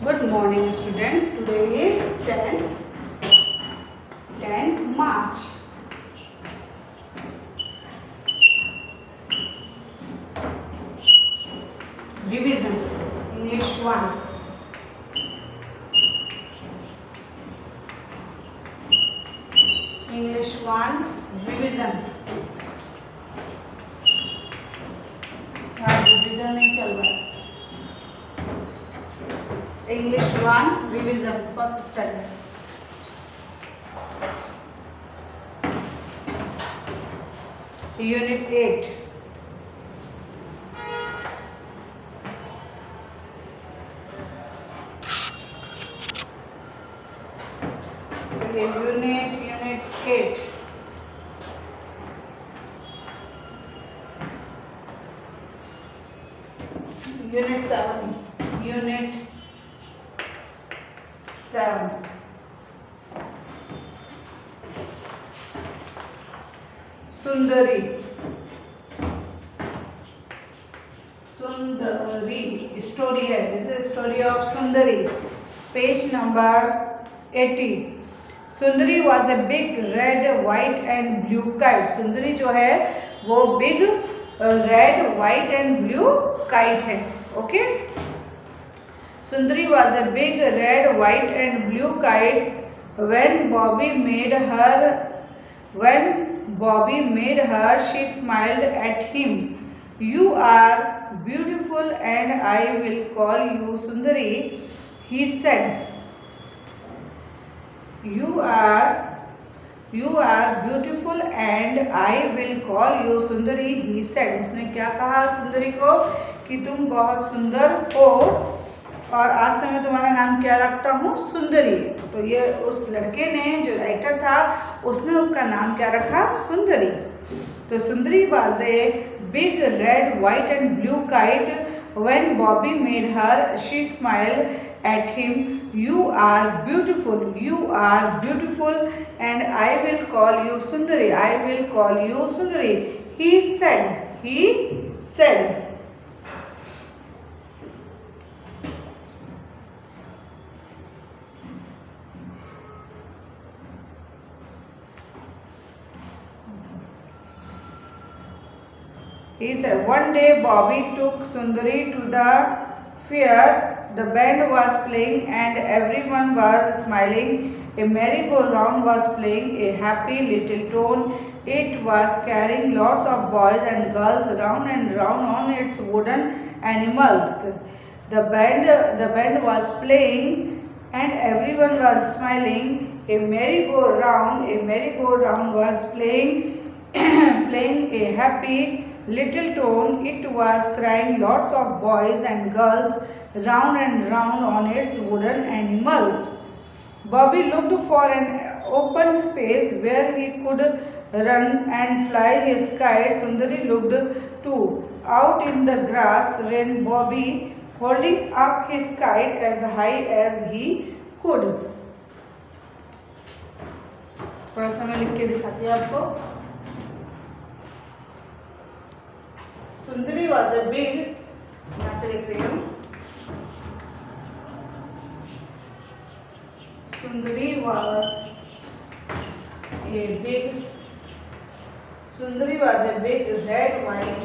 Good morning, student. Today is 10th March. Revision. English 1. English 1. Revision. Digital नहीं चल रहा है. English 1 revision first standard. Unit 8. Okay, unit 8. Unit 7. Unit 7. Sundari. Sundari. Story है. This is story of Sundari. Page number 80. Sundari was a big red, white and blue kite. Sundari जो है वो big red, white and blue kite है. Okay. Sundari was a big red, white and blue kite. When Bobby made her, she smiled at him. You are beautiful and I will call you Sundari, he said. You are beautiful and I will call you Sundari, he said. उसने क्या कहा सुंदरी को कि तुम बहुत सुंदर हो और आज से मैं तुम्हारा नाम क्या रखता हूँ, सुंदरी. तो ये उस लड़के ने, जो राइटर था, उसने उसका नाम क्या रखा, सुंदरी. तो सुंदरी was a big red, white and blue kite. When Bobby made her, she smiled at him. You are beautiful and I will call you Sundari. I will call you Sundari. He said. He said, one day Bobby took Sundari to the fair. The band was playing and everyone was smiling. A merry-go-round was playing a happy little tune. It was carrying lots of boys and girls round and round on its wooden animals. The band was playing and everyone was smiling. A merry-go-round was playing a happy little tune. It was crying lots of boys and girls round and round on its wooden animals. Bobby looked for an open space where he could run and fly his kite. Sundari looked too. Out in the grass ran Bobby, holding up his kite as high as he could. थोड़ा सा मैं लिख के दिखाती हूँ आपको. Sundari was a big, यहाँ से लिख रही हूँ. Sundari was a big red, white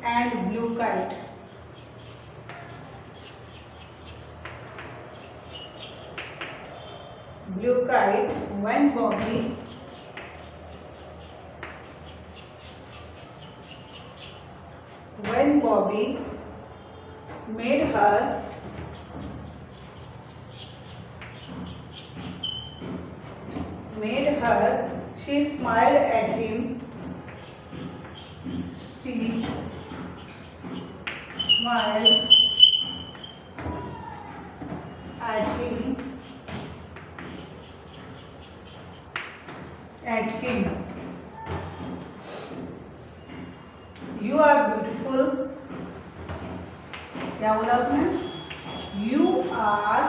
and blue kite. When Bobby made her, she smiled at him. You are beautiful. क्या बोला उसने? You are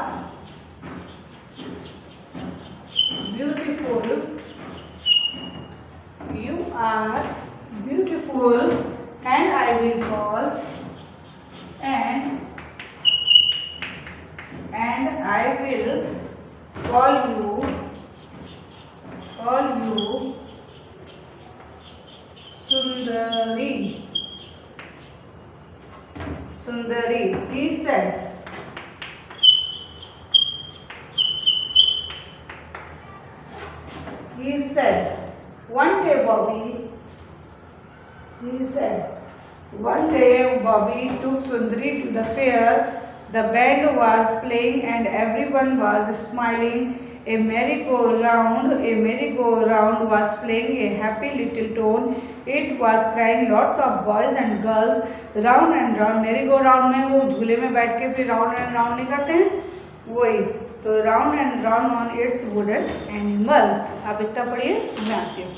beautiful. You are beautiful, and I will call and I will call you Sundari. Sundari, he said. He said, one day Bobby took Sundari to the fair. The band was playing and everyone was smiling. A merry-go-round was playing a happy little tune. It was crying lots of boys and girls round and round. merry-go-round में वो झूले में बैठ के फिर round and round नहीं करते हैं, वही तो round and round on it's wooden animals. आप इतना पढ़िए, मैं आती हूँ।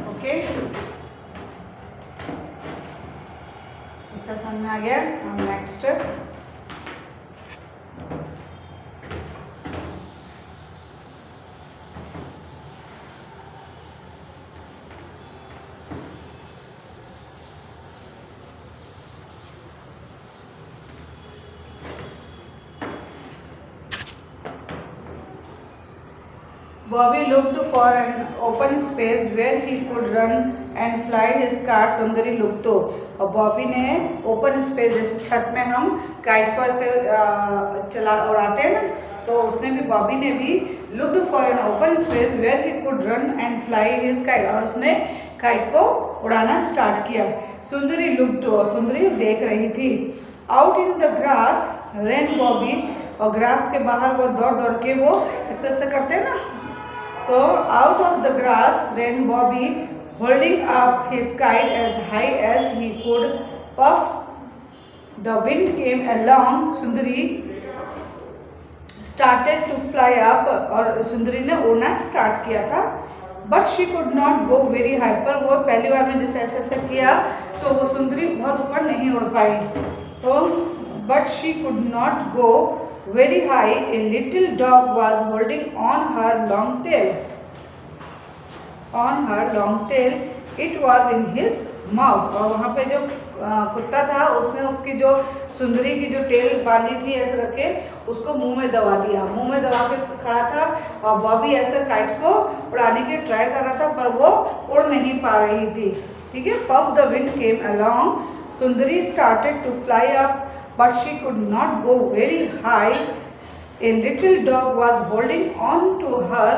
ओके, इतना समझ में आ गया। अब next Bobby looked for an open space where he could run and fly his kite. Sundari looked तो, और बॉबी ने ओपन स्पेस, जैसे छत में हम काइट को ऐसे चला उड़ाते हैं ना, तो उसने भी, बॉबी ने भी looked for an open space where he could run and fly his kite, और उसने काइट को उड़ाना स्टार्ट किया। सुंदरी looked तो, सुंदरी देख रही थी। Out in the grass ran Bobby, और ग्रास के बाहर वो दौड़ दौड़ के वो ऐसे ऐसे करते हैं ना, तो out of the grass ran Bobby, holding up his kite as high as he could. Puff, the wind came along. Sundari started to fly up, और सुंदरी ने उड़ना स्टार्ट किया था। But she could not go very high, पर वो पहली बार में जैसे ऐसे ऐसे किया तो वो सुंदरी बहुत ऊपर नहीं उड़ पाई। तो but she could not go very high. A little dog was holding on her long tail. It was in his mouth. और वहाँ पे जो कुत्ता था, उसने उसकी जो सुंदरी की जो टेल बांधी थी ऐसे करके उसको मुंह में दबा दिया। मुंह में दबा के खड़ा था, और बॉबी ऐसे काइट को उड़ाने की ट्राई कर रहा था, पर वो उड़ नहीं पा रही थी। ठीक है, puff the wind came along, Sundari started to fly up, but she could not go very high. A little dog was holding on to her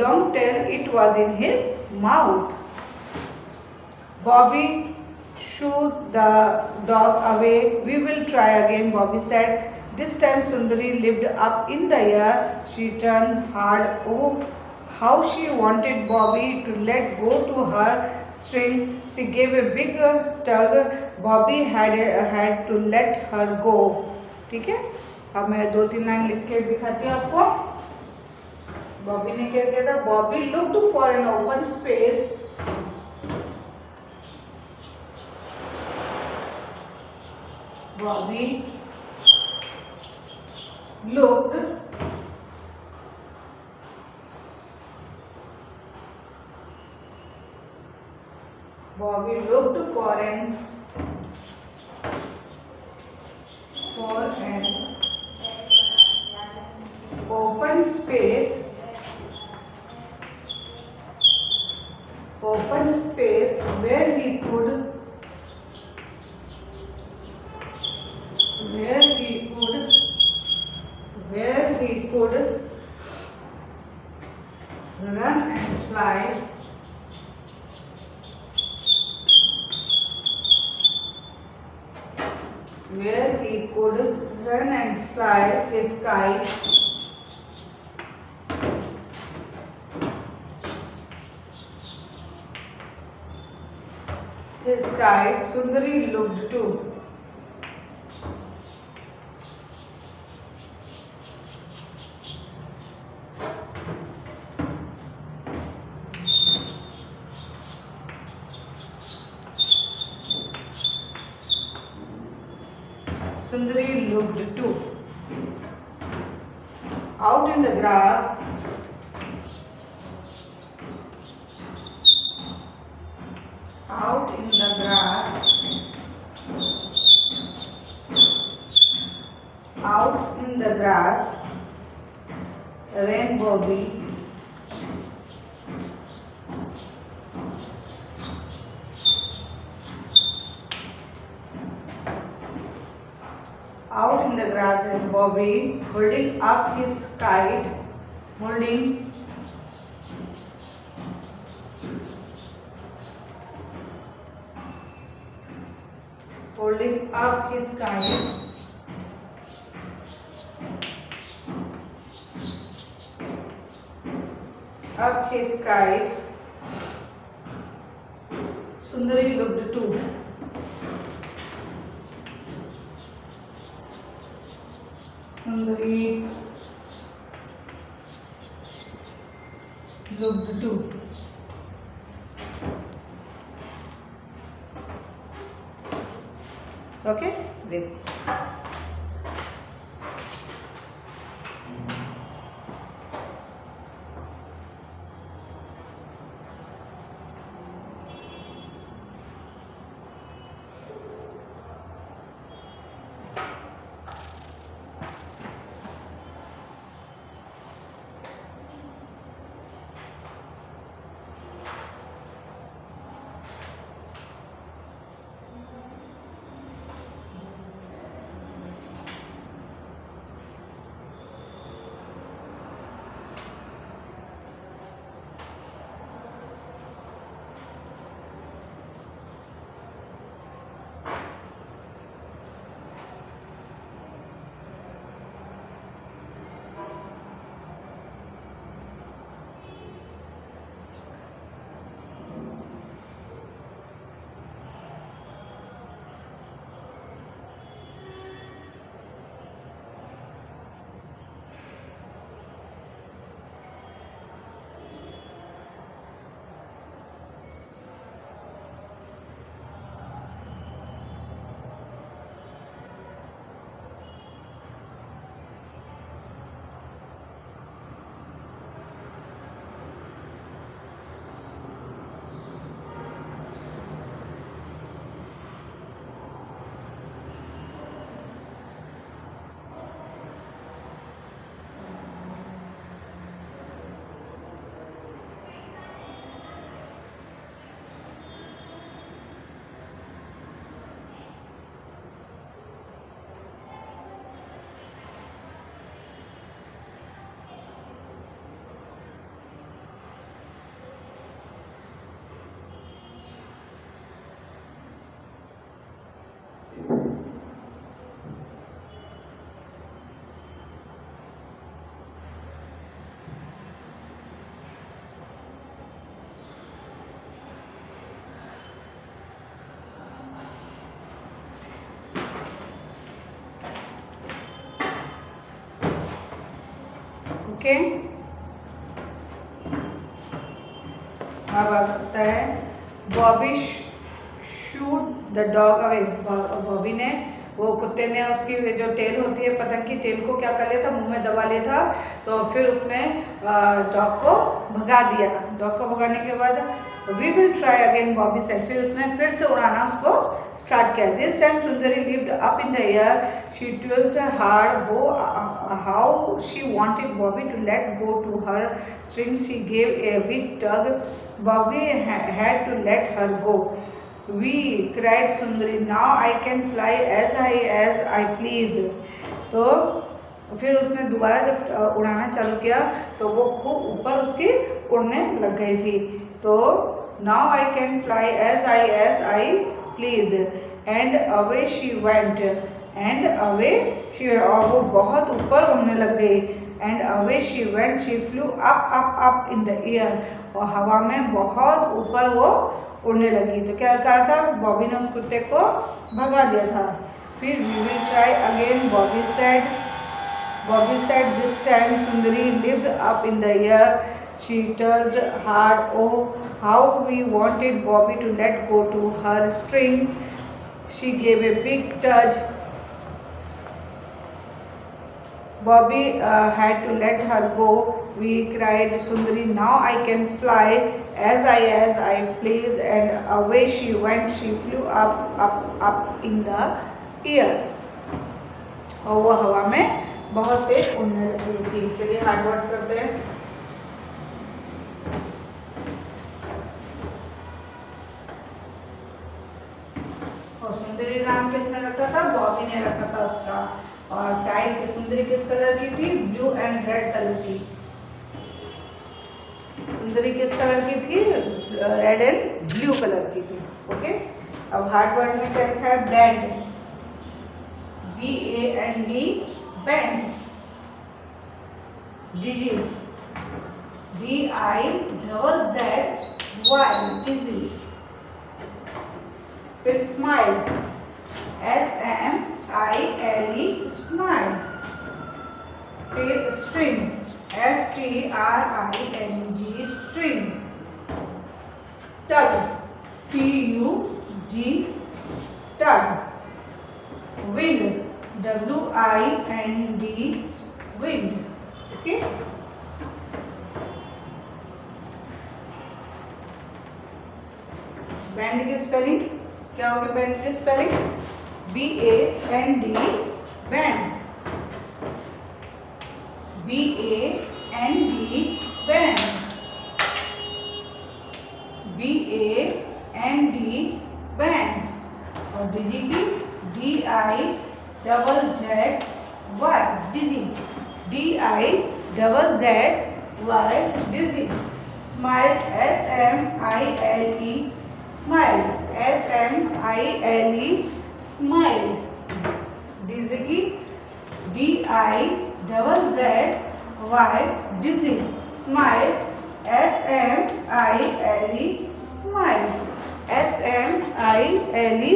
long tail. It was in his mouth. Bobby shooed the dog away. We will try again, Bobby said. This time Sundari lived up in the air. She turned hard. Oh, how she wanted Bobby to let go to her string. She gave a big tug. Bobby had to let her go. ठीक है, अब मैं 2-3 line लिख के दिखाती हूँ आपको. बॉबी ने क्या किया था? Bobby looked for an open space. Bobby looked for an open space where he could run and fly. Where he could run and fly his kite. Sundari looked too. Sundari looked too. Out in the grass, ran Bobby. Out in the grass and Bobby holding up his kite, holding up his kite. Sundari looked too. Sundari looked too. Okay, great. Okay. अब आता है Bobby shoot the dog away. Bobby ने, वो कुत्ते ने उसकी जो tell होती है पतंग की टेल को क्या कर लिया था, मुंह में दबा लिया था। तो फिर उसने डॉग को भगा दिया। डॉग को भगाने के बाद we will try again, Bobby said. फिर उसने फिर से उड़ाना उसको स्टार्ट किया। This time Sundari lived up in the air, she twisted hard how she wanted Bobby to let go to her string, she gave a big tug, Bobby had to let her go. We cried Sundari, now I can fly as I please। तो फिर उसने दोबारा जब उड़ाना चालू किया तो वो खूब ऊपर उसकी उड़ने लग गई थी। तो now I can fly as I please and away she went and away she, और वो बहुत ऊपर उड़ने लग गई। and away she went, she flew up in the air, और हवा में बहुत ऊपर वो उड़ने लगी। तो क्या कहा था, बॉबी ने उस कुत्ते को भगा दिया था। फिर we will try again, Bobby said this time Sundari lived up in the air, she touched hard how we wanted Bobby to let go to her string, she gave a big touch, Bobby had to let her go. We cried Sundari, now I can fly as I please, and away she went, she flew up in the air। और वो हवा में बहुत तेज उड़ने लगी थी। चलिए hard words करते हैं। और सुंदरी नाम किसने रखा था, बॉबी ने रखा था उसका। और टाइल की सुंदरी किस कलर की थी, ब्लू एंड रेड कलर की। सुंदरी किस कलर की थी, रेड एंड ब्लू कलर की थी। ओके। अब हार्ड वर्ड में क्या लिखा है, band, BAND, band. Dizzy, DIZZY, dizzy. फिर स्माइल, SMILE, स्माइल। फिर string, STRING, string. Tug, TUG, tug. Wind, WIND, wind. Okay. Band की स्पेलिंग क्या होगी, बैंड की spelling BAND, band, BAND, band, BAND, band. और डिजी की DIZZY, dizzy, DIZZY, dizzy. Smile, SMILE, smile, SMILE, smile. Dizzy की DIZZY, dizzy. Smile, SMILE, smile, SMILE,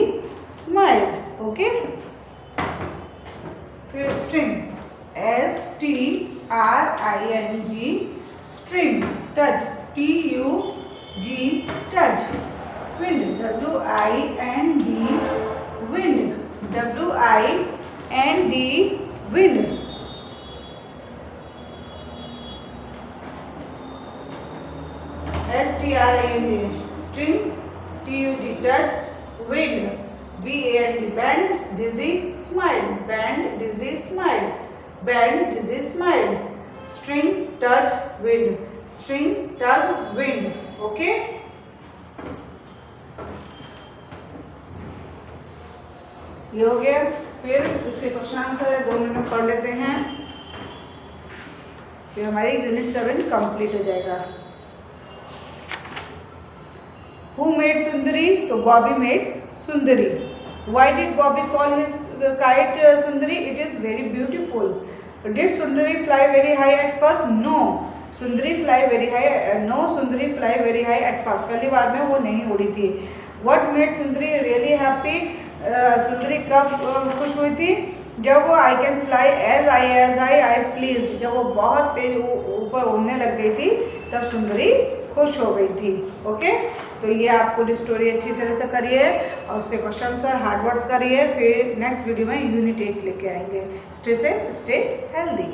smile. Okay. फिर string, STRING, string. Tug, TUG, tug. Wind, WIND, wind, WIND, wind. STRING, string. TUG, tug. Wind, BAND, band. Dizzy, smile, band, dizzy, smile, band, dizzy, smile. String, tug, wind, string, tug, wind. Okay. ये हो गया। फिर इसके question answer है, 2 minute में पढ़ लेते हैं, फिर हमारी यूनिट 7 कंप्लीट हो जाएगा। Who made Sundari? तो Bobby made Sundari. Why did Bobby call his kite Sundari? It is very beautiful. Did Sundari fly very high at first? No. Sundari fly very high. No, Sundari fly very high at first. पहली बार में वो नहीं उड़ी थी। What made Sundari really happy? सुंदरी कब खुश हुई थी? जब वो I can fly as I please, जब वो बहुत तेज ऊपर उड़ने लग गई थी तब सुंदरी खुश हो गई थी। ओके, तो ये आप पूरी स्टोरी अच्छी तरह से करिए और उसके क्वेश्चन सर हार्ड वर्ड्स करिए। फिर नेक्स्ट वीडियो में यूनिट 8 लेके आएंगे। Stay safe, stay healthy.